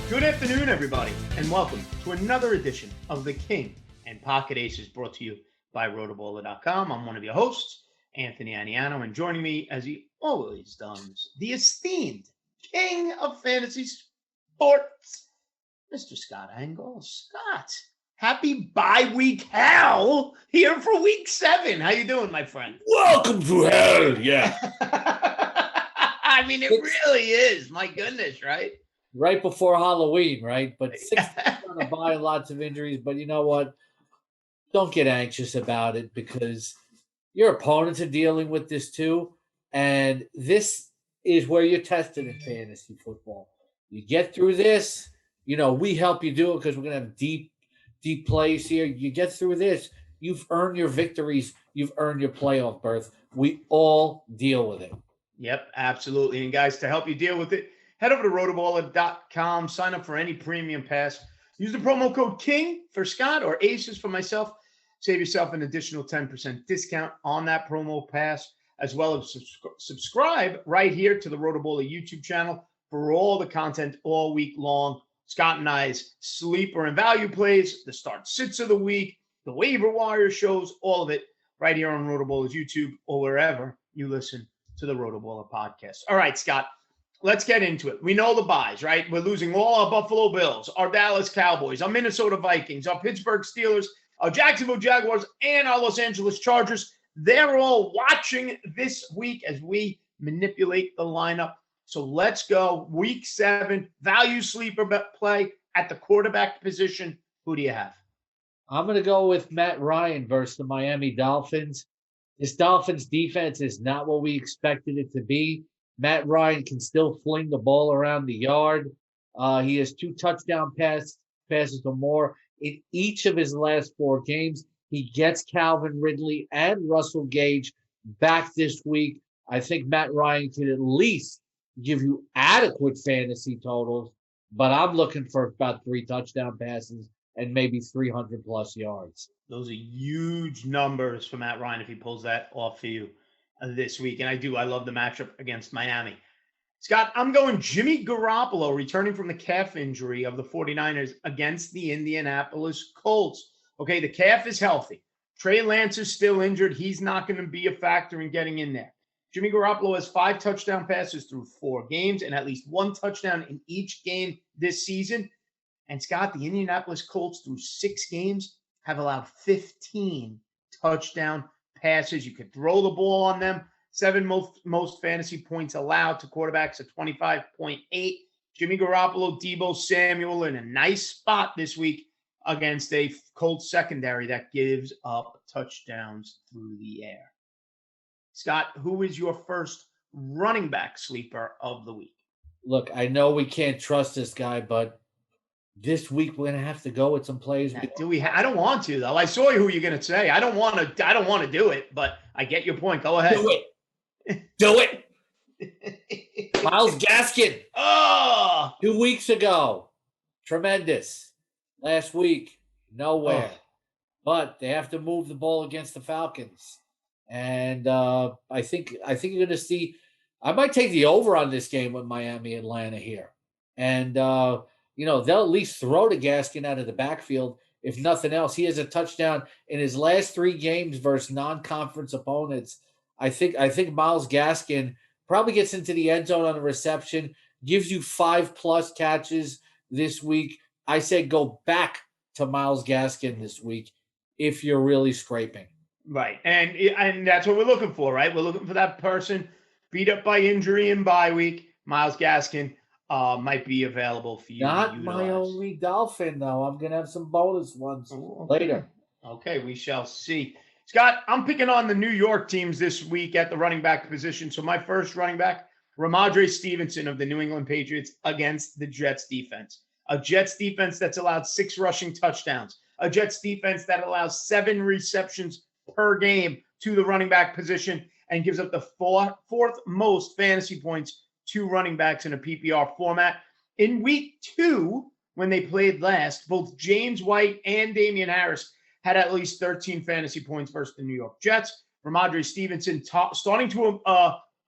Good afternoon, everybody, and welcome to another edition of The King and Pocket Aces, brought to you by Rotoballer.com. I'm one of your hosts, Anthony Aniano, and joining me, as he always does, the esteemed King of Fantasy Sports, Mr. Scott Engel. Scott, happy bye-week hell here for Week 7. How you doing, my friend? Welcome to hell, yeah. I mean, it really is. My goodness, right? Right before Halloween, right? But 6 on a bye, lots of injuries. But you know what? Don't get anxious about it because your opponents are dealing with this too. And this is where you're tested in fantasy football. You get through this, we help you do it because we're going to have deep plays here. You get through this, you've earned your victories. You've earned your playoff berth. We all deal with it. Yep, absolutely. And guys, to help you deal with it, head over to rotoballer.com, sign up for any premium pass. Use the promo code KING for Scott or ACES for myself. Save yourself an additional 10% discount on that promo pass, as well as subscribe right here to the Rotoballer YouTube channel for all the content all week long. Scott and I's sleeper and value plays, the start sits of the week, the waiver wire shows, all of it right here on Rotoballer's YouTube or wherever you listen to the Rotoballer podcast. All right, Scott. Let's get into it. We know the buys, right? We're losing all our Buffalo Bills, our Dallas Cowboys, our Minnesota Vikings, our Pittsburgh Steelers, our Jacksonville Jaguars, and our Los Angeles Chargers. They're all watching this week as we manipulate the lineup. So let's go. Week 7, value sleeper play at the quarterback position. Who do you have? I'm going to go with Matt Ryan versus the Miami Dolphins. This Dolphins defense is not what we expected it to be. Matt Ryan can still fling the ball around the yard. He has 2 touchdown passes or more in each of his last 4 games. He gets Calvin Ridley and Russell Gage back this week. I think Matt Ryan can at least give you adequate fantasy totals, but I'm looking for about 3 touchdown passes and maybe 300-plus yards. Those are huge numbers for Matt Ryan if he pulls that off for you this week. And I love the matchup against Miami. Scott, I'm going Jimmy Garoppolo returning from the calf injury of the 49ers against the Indianapolis Colts. Okay, the calf is healthy. Trey Lance is still injured. He's not going to be a factor in getting in there. Jimmy Garoppolo has 5 touchdown passes through 4 games and at least 1 touchdown in each game this season. And Scott, the Indianapolis Colts through 6 games have allowed 15 touchdown passes. You could throw the ball on them. 7 most fantasy points allowed to quarterbacks at 25.8. Jimmy Garoppolo, Deebo Samuel in a nice spot this week against a Colts secondary that gives up touchdowns through the air. Scott, who is your first running back sleeper of the week? Look, I know we can't trust this guy, but this week we're gonna have to go with some plays. I don't want to though. I saw who you're gonna say. I don't want to do it, but I get your point. Go ahead. Do it. Myles Gaskin. Oh, 2 weeks ago, tremendous. Last week, nowhere. But they have to move the ball against the Falcons, and I think you're gonna see. I might take the over on this game with Miami Atlanta here, and they'll at least throw to Gaskin out of the backfield. If nothing else, he has a touchdown in his last 3 games versus non-conference opponents. I think Myles Gaskin probably gets into the end zone on a reception, gives you 5+ catches this week. I say go back to Myles Gaskin this week if you're really scraping. Right, and that's what we're looking for, right? We're looking for that person beat up by injury and bye week. Myles Gaskin might be available for you. Not my only Dolphin, though. I'm going to have some bonus ones later. Okay, we shall see. Scott, I'm picking on the New York teams this week at the running back position. So my first running back, Ramondre Stevenson of the New England Patriots against the Jets defense. A Jets defense that's allowed 6 rushing touchdowns. A Jets defense that allows 7 receptions per game to the running back position and gives up the fourth most fantasy points to running backs in a PPR format. In week 2, when they played last, both James White and Damian Harris had at least 13 fantasy points versus the New York Jets. Ramondre Stevenson starting to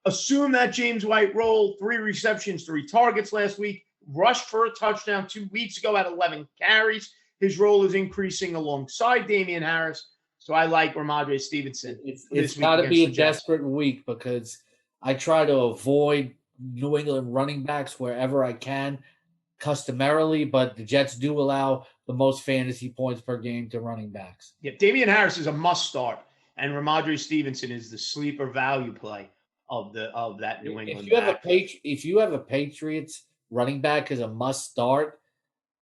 assume that James White role, 3 receptions, 3 targets last week. rushed for a touchdown 2 weeks ago at 11 carries. His role is increasing alongside Damian Harris. So I like Ramondre Stevenson It's got to be a desperate week because I try to avoid New England running backs wherever I can customarily, but the Jets do allow the most fantasy points per game to running backs. Yeah, Damian Harris is a must start, and Ramondre Stevenson is the sleeper value play of that New England. If you have a Patriots running back as a must start,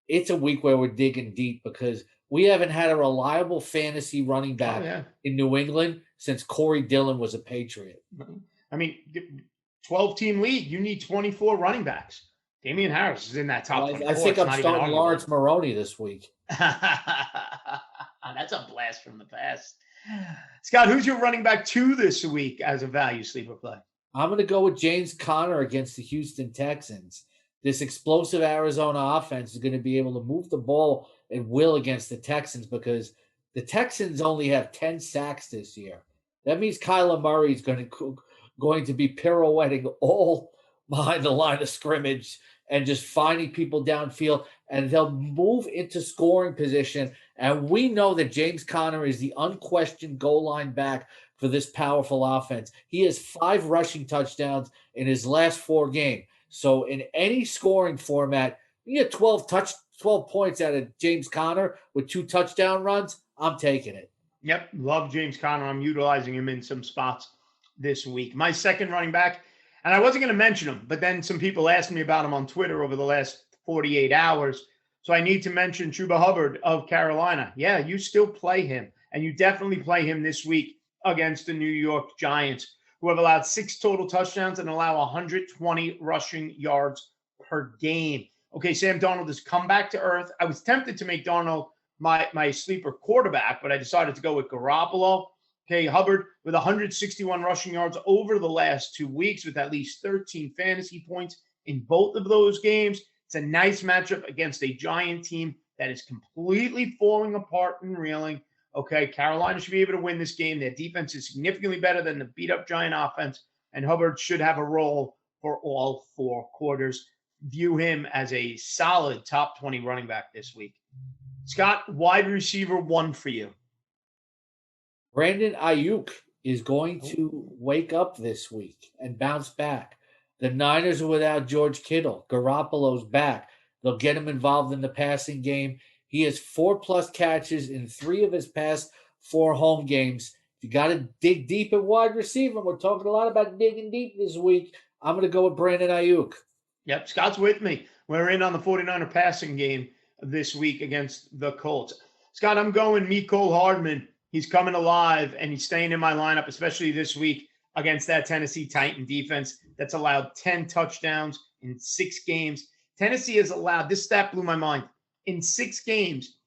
it's a week where we're digging deep because we haven't had a reliable fantasy running back in New England since Corey Dillon was a Patriot. I mean, 12-team league, you need 24 running backs. Damian Harris is in that top 24. I think I'm starting Lawrence Maroney this week. That's a blast from the past. Scott, who's your running back 2 this week as a value sleeper play? I'm going to go with James Conner against the Houston Texans. This explosive Arizona offense is going to be able to move the ball at will against the Texans because the Texans only have 10 sacks this year. That means Kyler Murray is going to be pirouetting all behind the line of scrimmage and just finding people downfield, and they'll move into scoring position. And we know that James Conner is the unquestioned goal line back for this powerful offense. He has 5 rushing touchdowns in his last 4 games. So in any scoring format, you get 12 points out of James Conner with 2 touchdown runs. I'm taking it. Yep, love James Conner. I'm utilizing him in some spots this week. My second running back, and I wasn't going to mention him, but then some people asked me about him on Twitter over the last 48 hours. So I need to mention Chuba Hubbard of Carolina. Yeah, you still play him, and you definitely play him this week against the New York Giants, who have allowed 6 total touchdowns and allow 120 rushing yards per game. Okay, Sam Darnold has come back to earth. I was tempted to make Darnold my sleeper quarterback, but I decided to go with Garoppolo. Okay, Hubbard with 161 rushing yards over the last 2 weeks with at least 13 fantasy points in both of those games. It's a nice matchup against a Giant team that is completely falling apart and reeling. Okay, Carolina should be able to win this game. Their defense is significantly better than the beat-up Giant offense, and Hubbard should have a role for all 4 quarters. View him as a solid top 20 running back this week. Scott, wide receiver 1 for you. Brandon Ayuk is going to wake up this week and bounce back. The Niners are without George Kittle. Garoppolo's back. They'll get him involved in the passing game. He has 4+ catches in 3 of his past 4 home games. If you got to dig deep at wide receiver, we're talking a lot about digging deep this week. I'm going to go with Brandon Ayuk. Yep, Scott's with me. We're in on the 49er passing game this week against the Colts. Scott, I'm going Mecole Hardman. He's coming alive, and he's staying in my lineup, especially this week against that Tennessee Titan defense that's allowed 10 touchdowns in 6 games. Tennessee has allowed, this stat blew my mind, in 6 games,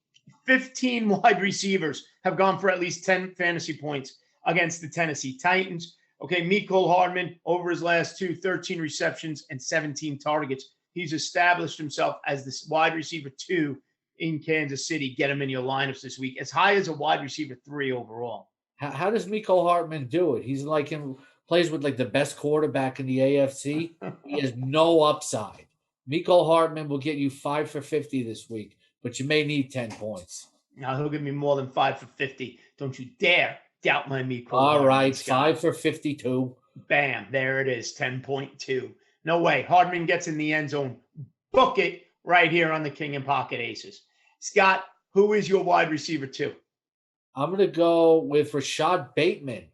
15 wide receivers have gone for at least 10 fantasy points against the Tennessee Titans. Okay, Mecole Hardman, over his last 2, 13 receptions and 17 targets. He's established himself as this wide receiver 2 in Kansas City. Get him in your lineups this week, as high as a wide receiver 3 overall. How does Mecole Hardman do it? He's plays with like the best quarterback in the AFC. He has no upside. Mecole Hardman will get you 5 for 50 this week, but you may need 10 points. Now he'll give me more than 5 for 50. Don't you dare doubt my Mecole. All right, 5 for 52. Bam, there it is, 10.2. No way. Hardman gets in the end zone. Book it right here on the King and Pocket Aces. Scott, who is your wide receiver 2? I'm going to go with Rashad Bateman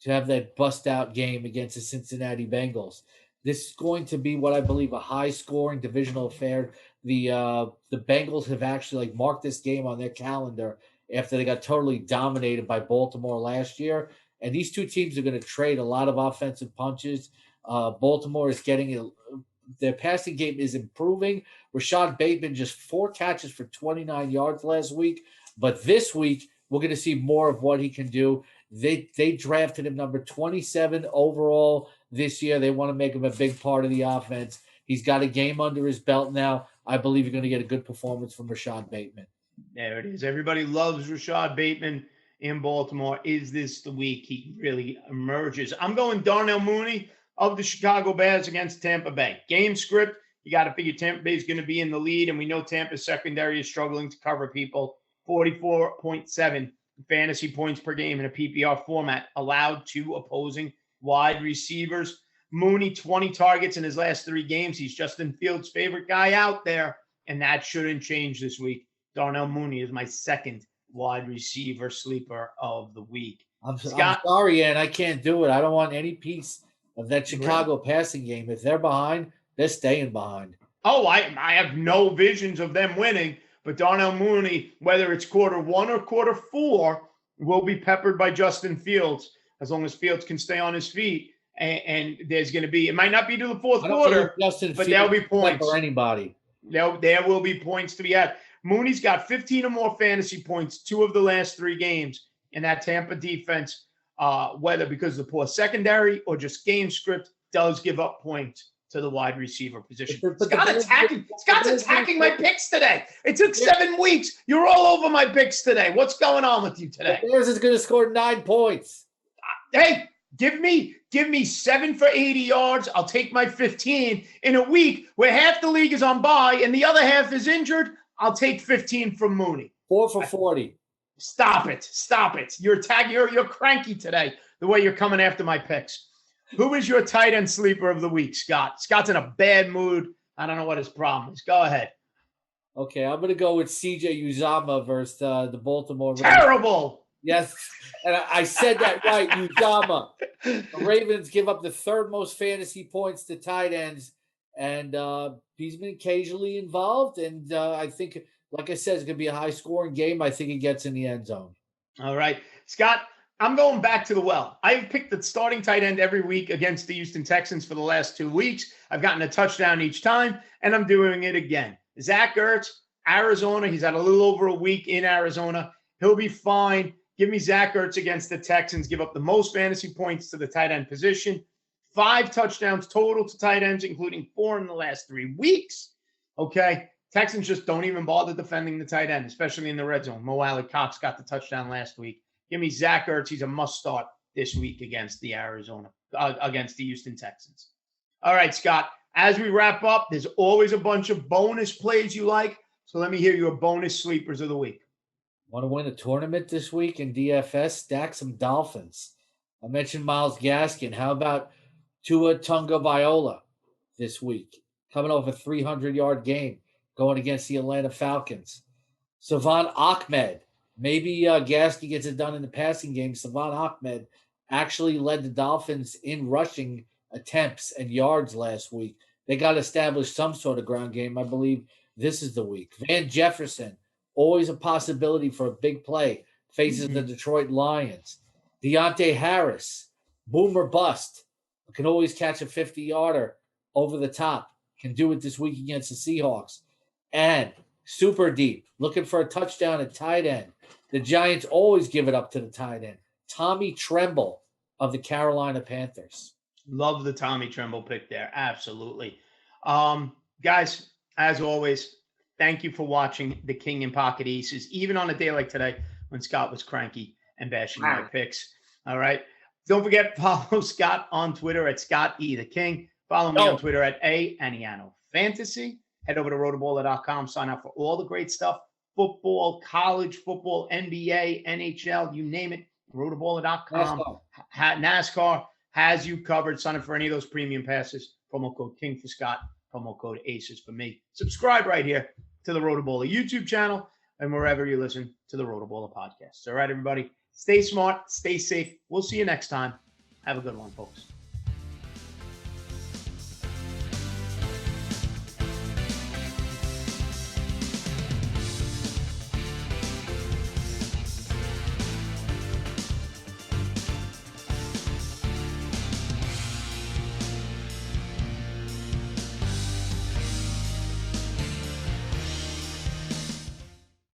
to have that bust-out game against the Cincinnati Bengals. This is going to be what I believe a high-scoring divisional affair. The Bengals have actually marked this game on their calendar after they got totally dominated by Baltimore last year. And these 2 teams are going to trade a lot of offensive punches. Baltimore is getting their passing game is improving. Rashad Bateman just 4 catches for 29 yards last week. But this week, we're going to see more of what he can do. They drafted him number 27 overall this year. They want to make him a big part of the offense. He's got a game under his belt now. I believe you're going to get a good performance from Rashad Bateman. There it is. Everybody loves Rashad Bateman in Baltimore. Is this the week he really emerges? I'm going Darnell Mooney of the Chicago Bears against Tampa Bay. Game script, You got to figure Tampa Bay is going to be in the lead, and we know Tampa's secondary is struggling to cover people. 44.7 fantasy points per game in a PPR format allowed to opposing wide receivers. Mooney, 20 targets in his last 3 games. He's Justin Fields' favorite guy out there, and that shouldn't change this week. Darnell Mooney is my second wide receiver sleeper of the week. I'm sorry, Ann, I can't do it. I don't want any piece of that Chicago passing game. If they're behind, they're staying behind. Oh, I have no visions of them winning, but Darnell Mooney, whether it's quarter 1 or quarter 4, will be peppered by Justin Fields as long as Fields can stay on his feet. And there's going to be, it might not be to the fourth quarter, but there'll be points. For anybody. There will be points to be had. Mooney's got 15 or more fantasy points 2 of the last 3 games. And that Tampa defense, whether because of the poor secondary or just game script, does give up points to the wide receiver position. Scott's attacking my picks today. It took 7 weeks. You're all over my picks today. What's going on with you today? The Bears is going to score 9 points. Hey, give me 7 for 80 yards. I'll take my 15 in a week where half the league is on bye and the other half is injured. I'll take 15 from Mooney. 4 for 40. Stop it. You're cranky today, the way you're coming after my picks. Who is your tight end sleeper of the week, Scott? Scott's in a bad mood. I don't know what his problem is. Go ahead. Okay, I'm going to go with CJ Uzama versus the Baltimore Ravens. Terrible. Yes, and I said that right, Uzama. The Ravens give up the 3rd most fantasy points to tight ends, and he's been occasionally involved, and I think, like I said, it's going to be a high-scoring game. I think he gets in the end zone. All right. Scott, I'm going back to the well. I've picked the starting tight end every week against the Houston Texans for the last 2 weeks. I've gotten a touchdown each time, and I'm doing it again. Zach Ertz, Arizona. He's had a little over a week in Arizona. He'll be fine. Give me Zach Ertz against the Texans. Give up the most fantasy points to the tight end position. 5 touchdowns total to tight ends, including 4 in the last 3 weeks. Okay. Texans just don't even bother defending the tight end, especially in the red zone. Mo Alley-Cox got the touchdown last week. Give me Zach Ertz. He's a must-start this week against the against the Houston Texans. All right, Scott, as we wrap up, there's always a bunch of bonus plays you like. So let me hear your bonus sleepers of the week. Want to win a tournament this week in DFS? Stack some Dolphins. I mentioned Myles Gaskin. How about Tua Tagovailoa this week? Coming off a 300-yard game, going against the Atlanta Falcons. Savon Ahmed. Maybe Gaskin gets it done in the passing game. Savon Ahmed actually led the Dolphins in rushing attempts and yards last week. They got to establish some sort of ground game. I believe this is the week. Van Jefferson. Always a possibility for a big play. Faces the Detroit Lions. Deontay Harris, boomer bust. Can always catch a 50-yarder over the top. Can do it this week against the Seahawks. And super deep, looking for a touchdown at tight end. The Giants always give it up to the tight end. Tommy Tremble of the Carolina Panthers. Love the Tommy Tremble pick there. Absolutely. Guys, as always, thank you for watching the King in Pocket Aces, even on a day like today when Scott was cranky and bashing my picks. All right. Don't forget, follow Scott on Twitter at Scott E. the King. Follow me on Twitter at Aniano Fantasy. Head over to rotoballer.com. Sign up for all the great stuff. Football, college football, NBA, NHL, you name it. Rotoballer.com. NASCAR has you covered. Sign up for any of those premium passes. Promo code King for Scott. Promo code ACES for me. Subscribe right here to the Rotoballer YouTube channel and wherever you listen to the Rotoballer podcasts. All right, everybody. Stay smart. Stay safe. We'll see you next time. Have a good one, folks.